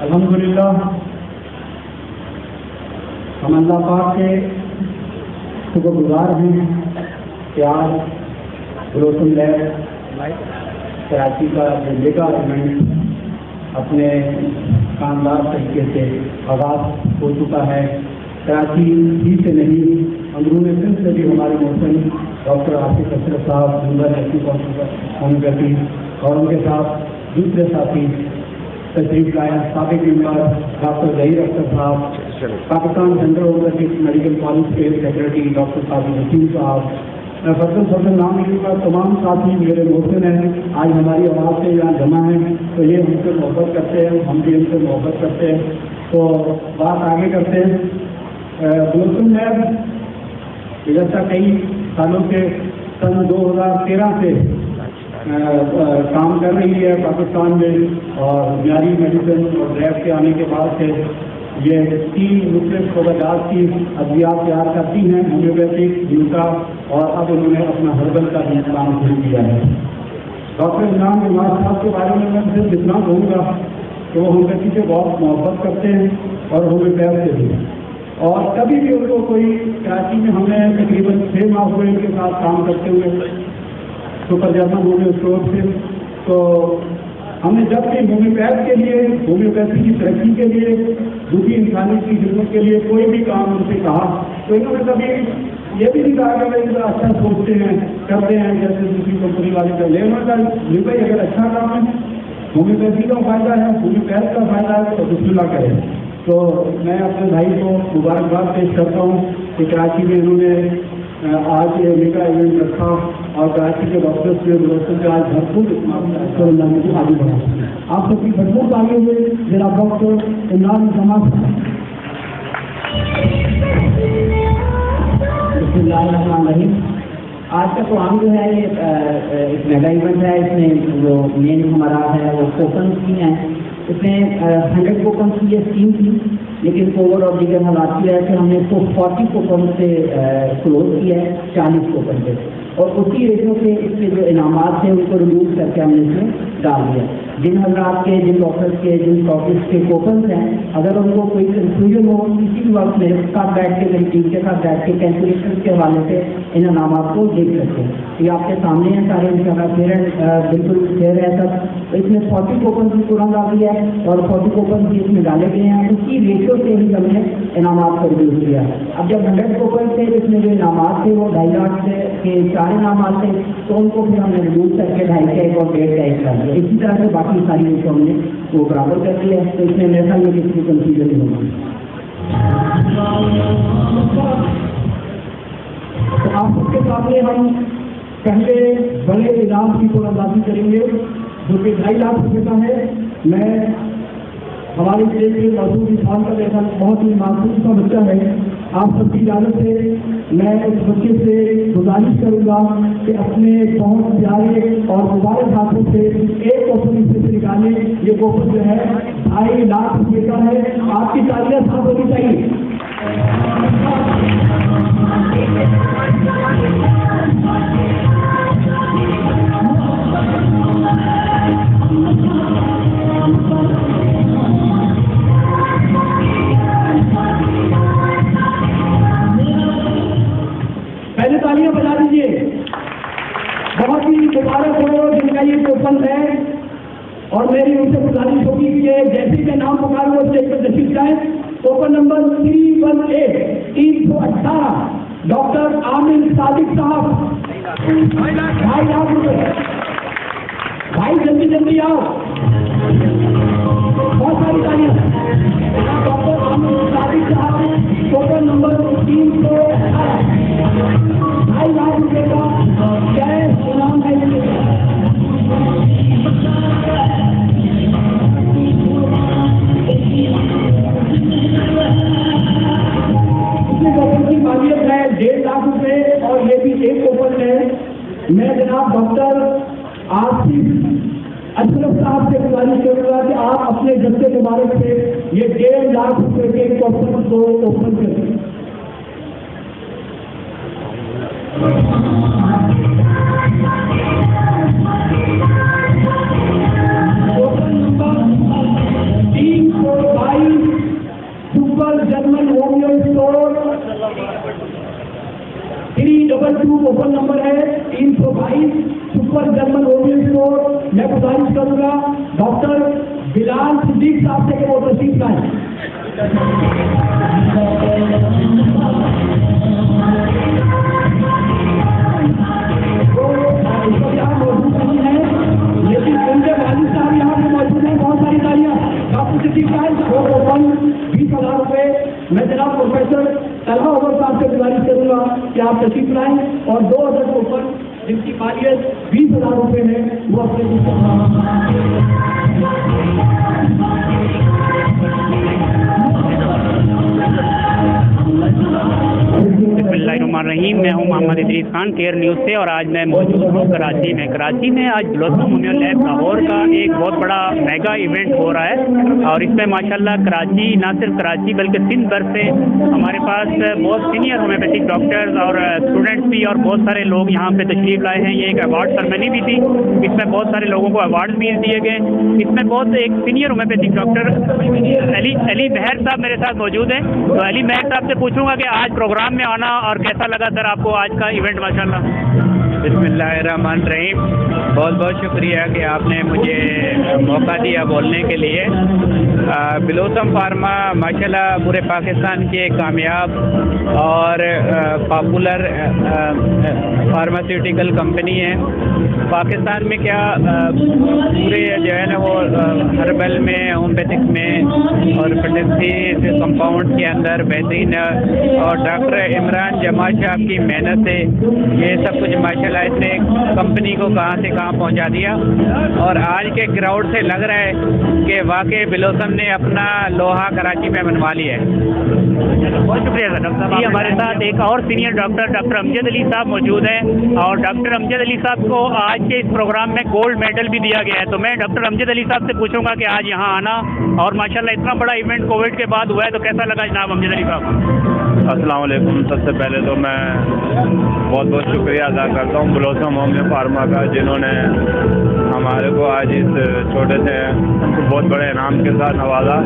الحمدللہ ہم اللہ پاک کے شکر گزار ہیں کہ آج بلوسم لیب کراچی کا جو میگا ایونٹ اپنے شاندار طریقے سے آغاز ہو چکا ہے۔ کراچی ہی سے نہیں، اندرون سندھ سے بھی ہمارے محسن ڈاکٹر آصف اشرف صاحب ہومیوپیتھی اور ان کے ساتھ دوسرے ساتھی تشریف لائے، سابق ممبر ڈاکٹر ظہیر اختر صاحب، Pakistan central overseas medical college کے سیکرٹری ڈاکٹر صابر وسیم صاحب، میں فضل نام لوں گا۔ تمام ساتھی میرے محسن ہیں، آج ہماری آواز سے یہاں جمع ہیں تو یہ ہم سے محبت کرتے ہیں، ہم بھی ان سے محبت کرتے ہیں۔ تو بات آگے کرتے ہیں۔ بلوسم لیب گزشتہ کئی سالوں سے سن 2013 سے کام کر رہی ہے پاکستان میں، اور معیاری میڈیسن اور لیب کے آنے کے بعد سے یہ 3 مختلف شعبات کی ادویات تیار کرتی ہیں، ہومیوپیتھک، جن کا، اور اب انہوں نے اپنا ہربل کا بھی کام شروع کیا ہے۔ ڈاکٹر انعام نواز صاحب کے بارے میں صرف اتنا کہوں گا کہ وہ ہومیوپیتھی سے بہت محبت کرتے ہیں اور ہومیوپیتھ سے بھی، اور کبھی بھی ان کو کوئی کراچی میں ہمیں تقریباً 6 ماہ ہوئے ان کے ساتھ کام کرتے ہوئے سپر جرمن ہومیو اسٹور سے، تو ہم نے جب بھی ہومیوپیتھ کے لیے، ہومیوپیتھی کی ترقی کے لیے، دوسری انسانیت کی خدمت کے لیے کوئی بھی کام ان سے کہا تو انہوں نے کبھی یہ بھی نہیں کہا کہ بھائی اچھا سوچتے ہیں کرتے ہیں جیسے دوسری کمپنی والے کر لیں، بھائی اگر اچھا کام ہے، ہومیوپیتھی کا فائدہ ہے، ہومیوپیتھ کا فائدہ ہے تو بسم اللہ کریں۔ تو میں اپنے بھائی کو مبارکباد پیش کرتا ہوں کہ کراچی میں انہوں نے آج یہ میگا ایونٹ رکھا، اور کراچی کے ڈاکٹرس کے بلوسم سے آج بھرپور آگے بڑھا۔ آپ سب کی بھرپور آگے ہوئے جناب ڈاکٹر انعام نواز صاحب۔ بسم اللہ الرحمن الرحیم۔ آج کا پروگرام جو ہے یہ ایک میگا ایونٹ ہے، اس میں جو مین ہمارا ہے وہ کوپنس کی ہیں، اس میں 100 کوپنس کی یہ اسکیم تھی، لیکن کووڈ اور دیگر حالات کی وجہ سے ہم نے اس کو 40 کوپن سے کلوز کیا ہے، 40 کوپن سے، اور اسی ریٹوں سے اس کے جو انعامات تھے ان کو ریموو کر کے ہم نے اس میں ڈال دیا۔ جن حضرات کے، جن ڈاکٹرس کے، جن اسٹاکسٹ کے کوپنس ہیں، اگر ان کو کوئی کنفیوژن ہو کسی بھی وقت میرے ساتھ بیٹھ کے، میری ٹیم کے ساتھ بیٹھ کے کیلکولیشن کے حوالے سے ان انعامات کو دیکھ سکتے ہیں۔ یہ آپ کے سامنے ہیں سارے، بالکل فیئر ہے سب۔ اس میں 40 کوپنس بھی پورا ڈال دیا ہے، اور 40 کوپنس بھی اس میں ڈالے گئے ہیں، اسی ریشو سے ہی ہم نے انعامات کو ریڈیوس کیا۔ اب جب 100 کوپن تھے، اس میں جو انعامات تھے وہ 2.5 لاکھ کے 4 انعامات تھے، تو ان کو پھر ہم نے ریڈیوس کر کے 2.5 کا 1 اور 1.5 کا 1 کر دیا۔ اسی طرح سے باقی ساری ریشو ہم نے وہ برابر کر دیا ہے، تو اس میں میرے خیال میں کسی کو کنفیوژن نہیں ہوگا۔ تو آپ سب کے سامنے ہم پہلے بڑے انعام کی تھوڑا اندازی کریں گے، جو کہ 2.5 لاکھ روپے کا ہے۔ میں ہماری اسٹیج کے موجود انسان کا جیسا بہت ہی معصوم کا بچہ ہے، آپ سب کی اجازت سے میں اس بچے سے گزارش کروں گا کہ اپنے بہت پیارے اور مبارک ہاتھوں سے ایک کوپن اس میں سے نکالیں۔ یہ کوپن جو ہے 2.5 لاکھ روپے کا ہے، آپ کی تالیاں ساتھ ہونی چاہیے۔ پہلے تالیاں بجا دیجیے۔ بہت ہی مبارک ہو جن کا یہ کوپن ہے، اور میری ان سے گزارش ہوگی کہ جیسے کہ نام پکار وہ اسٹیج پر تشریف لائیں۔ کوپن نمبر 318 ڈاکٹر عامر صادق صاحب، 2,50,000 روپے۔ بھائی جلدی جلدی آؤ، بہت ساری تالیاں۔ ڈاکٹر عامر صادق صاحب کوپن نمبر 318 2,50,000 روپے کا کیش انعام ہے۔ کوپن کی مالیت ہے 1.5 لاکھ روپے، اور یہ بھی ایک کوپن ہے۔ میں جناب ڈاکٹر آصف اشرف صاحب سے گزارش کروں گا کہ آپ اپنے دستے مبارک سے یہ 1.5 لاکھ روپے کے کوپن کو اوپن کریں۔ Coupon number 322 super German homeo store 322 coupon number ہے 322 سپر جرمن ہومیو اسٹور۔ میں گزارش کروں گا ڈاکٹر بلال صدیق صاحب سے کہ وہ تشریف لائیں۔ یہاں موجود نہیں ہے، لیکن ان کے والد صاحب یہاں پہ موجود ہیں۔ بہت ساری تالیاں ڈاکٹر صدیق صاحب۔ وہ کوپن 20,000 روپے میں جناب پروفیسر طلحہ عمر صاحب سے گزارش کروں گا کہ آپ تشریف لائیں، اور 2 عدد کوپن جن کی مالیت 20,000 روپے ہے وہ اپنے بسم اللہ الرحمن الرحیم۔ میں ہوں محمد ادریس خان کیئر نیوز سے، اور آج میں موجود ہوں کراچی میں۔ کراچی میں آج بلوسم ہومیو لیب لاہور کا ایک بہت بڑا میگا ایونٹ ہو رہا ہے، اور اس میں ماشاءاللہ کراچی، نہ صرف کراچی بلکہ سندھ بھر سے ہمارے پاس بہت سینئر ہومیوپیتھک ڈاکٹرز اور اسٹوڈنٹس بھی اور بہت سارے لوگ یہاں پہ تشریف لائے ہیں۔ یہ ایک ایوارڈ سرمنی بھی تھی، اس میں بہت سارے لوگوں کو ایوارڈ بھی دیے گئے۔ اس میں بہت ایک سینئر ہومیوپیتھک ڈاکٹر علی مہر صاحب میرے ساتھ موجود ہیں، تو علی مہر صاحب سے پوچھوں گا کہ آج پروگرام میں آنا اور کیسا لگا سر آپ کو آج کا ایونٹ ماشاءاللہ؟ بسم اللہ الرحمن الرحیم۔ بہت بہت شکریہ کہ آپ نے مجھے موقع دیا بولنے کے لیے۔ بلوسم فارما ماشاءاللہ پورے پاکستان کی ایک کامیاب اور پاپولر فارماسیوٹیکل کمپنی ہے۔ پاکستان میں کیا پورے جو ہے نا وہ ہربل میں، ہومیوپیتھک میں اور فرٹیسٹی کمپاؤنڈ کے اندر بہترین، اور ڈاکٹر عمران جماعت صاحب کی محنت سے یہ سب کچھ ماشاءاللہ اس نے کمپنی کو کہاں سے کہاں پہنچا دیا، اور آج کے کراؤڈ سے لگ رہا ہے کہ واقعی بلوسم نے اپنا لوہا کراچی میں بنوا لیا ہے۔ بہت شکریہ سر۔ ڈاکٹر صاحب ہمارے ساتھ ایک اور سینئر ڈاکٹر امجد علی صاحب موجود ہیں، اور ڈاکٹر امجد علی صاحب کو آج کے اس پروگرام میں گولڈ میڈل بھی دیا گیا ہے۔ تو میں ڈاکٹر امجد علی صاحب سے پوچھوں گا کہ آج یہاں آنا اور ماشاءاللہ اتنا بڑا ایونٹ کووڈ کے بعد ہوا ہے، تو کیسا لگا جناب امجد علی صاحب؟ السلام علیکم۔ سب سے پہلے تو میں بہت بہت شکریہ ادا کرتا ہوں بلوسم ہومیو فارما کا، جنہوں نے ہمارے کو آج اس چھوٹے سے بہت بڑے انعام کے ساتھ نوازا۔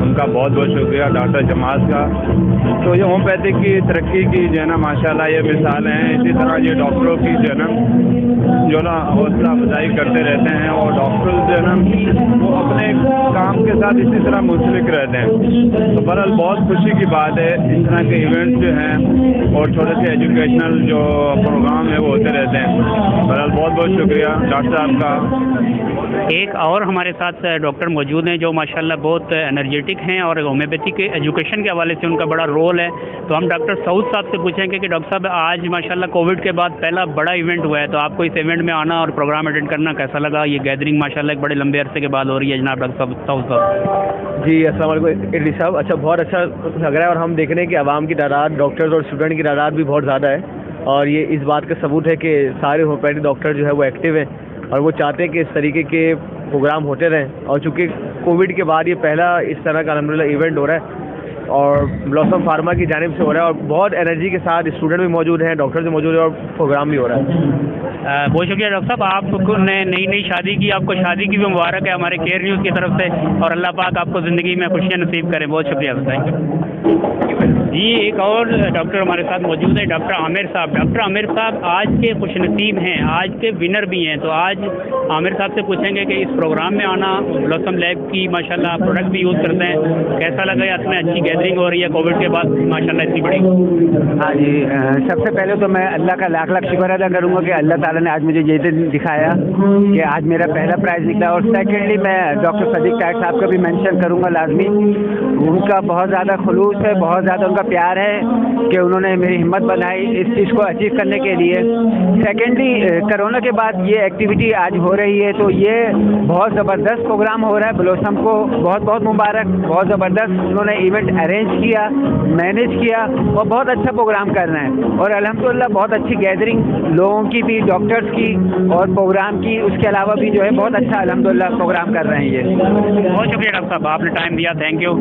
ان کا بہت بہت شکریہ ڈاکٹر جماعت کا۔ تو یہ ہومیوپیتھک کی ترقی کی جو ہے نا ماشاءاللہ یہ مثال ہیں۔ اسی طرح یہ ڈاکٹروں کی جو ہے نا حوصلہ افزائی کرتے رہتے ہیں، اور ڈاکٹر جو ہے نا وہ اپنے کام کے ساتھ اسی طرح منسلک رہتے ہیں۔ تو بہرحال بہت خوشی کی بات ہے، اس طرح کے ایونٹس جو ہیں اور چھوٹے سے ایجوکیشنل جو پروگرام ہے وہ ہوتے رہتے ہیں۔ بہرحال بہت بہت شکریہ ڈاکٹر صاحب کا۔ ایک اور ہمارے ساتھ ڈاکٹر موجود ہیں جو ماشاءاللہ بہت انرجیٹک ہیں، اور ہومیوپیتھی کے ایجوکیشن کے حوالے سے ان کا بڑا رول ہے۔ تو ہم ڈاکٹر سعود صاحب سے پوچھیں گے کہ ڈاکٹر صاحب آج ماشاءاللہ کووڈ کے بعد پہلا بڑا ایونٹ ہوا ہے، تو آپ کو اس ایونٹ میں آنا اور پروگرام اٹینڈ کرنا کیسا لگا؟ یہ گیدرنگ ماشاءاللہ ایک بڑے لمبے عرصے کے بعد ہو رہی ہے جناب ڈاکٹر سعود صاحب۔ جی السلام علیکم ادریس صاحب۔ اچھا، بہت اچھا لگ رہا ہے، اور ہم دیکھ رہے ہیں کہ عوام کی تعداد، ڈاکٹرز اور اسٹوڈنٹ کی تعداد بھی بہت زیادہ ہے، اور یہ اس بات کا ثبوت ہے کہ سارے ہومیوپیتھک ڈاکٹر جو ہے وہ ایکٹیو ہیں، اور وہ چاہتے ہیں کہ اس طریقے کے پروگرام ہوتے رہیں۔ اور چونکہ کووڈ کے بعد یہ پہلا اس طرح کا الحمدللہ ایونٹ ہو رہا ہے، اور بلاسم فارما کی جانب سے ہو رہا ہے، اور بہت انرجی کے ساتھ اسٹوڈنٹ بھی موجود ہیں، ڈاکٹر بھی موجود ہیں، اور پروگرام بھی ہو رہا ہے۔ بہت شکریہ ڈاکٹر صاحب، آپ نے نئی شادی کی، آپ کو شادی کی بھی مبارک ہے ہمارے کیئر نیوز کی طرف سے، اور اللہ پاک آپ کو زندگی میں خوشیاں نصیب کریں۔ بہت شکریہ، تھینک یو جی۔ ایک اور ڈاکٹر ہمارے ساتھ موجود ہے، ڈاکٹر عامر صاحب۔ ڈاکٹر عامر صاحب آج کے خوش نصیب ہیں، آج کے ونر بھی ہیں، تو آج عامر صاحب سے پوچھیں گے کہ اس پروگرام میں آنا، بلاسم لیب کی ماشاءاللہ پروڈکٹ بھی یوز کرتے ہیں، کیسا لگا؟ اس میں اچھی گیدرنگ ہو رہی ہے کووڈ کے بعد ماشاءاللہ اتنی بڑی۔ ہاں جی، سب سے پہلے تو میں اللہ کا لاکھ لاکھ شکر ادا کروں گا کہ اللہ تعالیٰ نے آج مجھے یہ دن دکھایا کہ آج میرا پہلا پرائز نکلا، اور سیکنڈلی میں ڈاکٹر صدیق ٹائٹ صاحب کا بھی مینشن کروں گا لازمی، ان کا بہت زیادہ خلوص ہے، بہت زیادہ ان کا پیار ہے کہ انہوں نے میری ہمت بنائی اس چیز کو اچیو کرنے کے لیے۔ سیکنڈلی کرونا کے بعد یہ ایکٹیویٹی آج ہو رہی ہے تو یہ بہت زبردست پروگرام ہو رہا ہے، بلاسم کو بہت بہت مبارک، بہت زبردست انہوں نے ایونٹ ارینج کیا، مینیج کیا، اور بہت اچھا پروگرام کر رہے ہیں، اور الحمدللہ بہت اچھی گیدرنگ لوگوں کی بھی، ڈاکٹرز کی اور پروگرام کی، اس کے علاوہ بھی جو ہے بہت اچھا الحمدللہ پروگرام کر رہے ہیں یہ۔ بہت شکریہ ڈاکٹر صاحب، آپ نے ٹائم دیا، تھینک یو۔